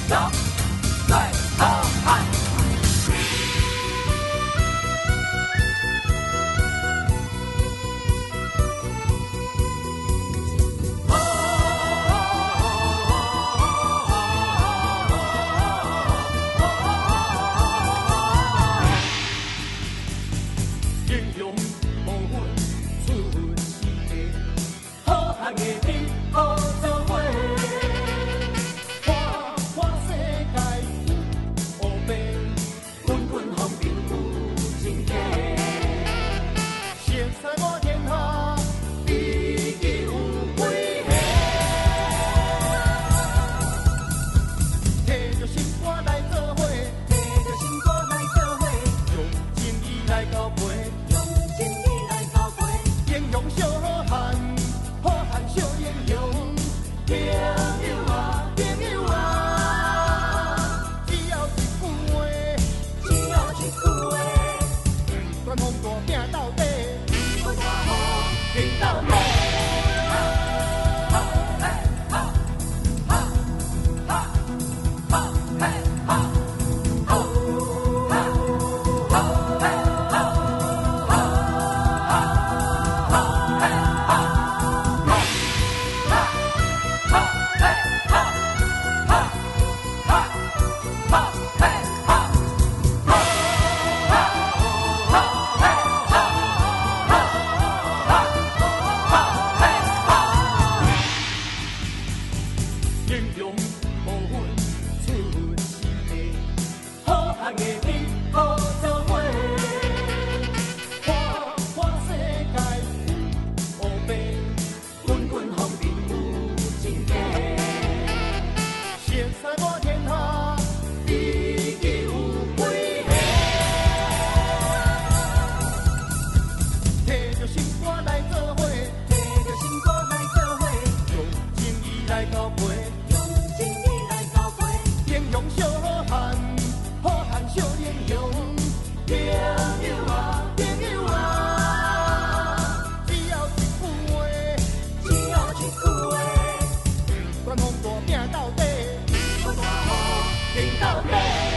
走，最好汉。英雄无分出分是地，好汉的你好做伙。看世界有乌白，滚滚风尘有真假。盛世我天下，知己有几个？摕着心肝来做伙，摕着心肝来做伙，用正义来交陪。英雄小汉，好汉小英雄，朋友啊，朋友啊，只要一句话，只要一句话，不管风大拼到底，不管大雨拼到底。英雄无分出分是地，好汉的你好做伙。看世界有乌白，滚滚风尘有真假。盛世我天下，知己有几个？摕着心肝来做伙，摕着心肝来做伙，用正义来交陪。英雄小汉，好汉小英雄，朋友啊，朋友啊，只要一句话，只要一句话，不管风大拼到底，不管大雨拼到底。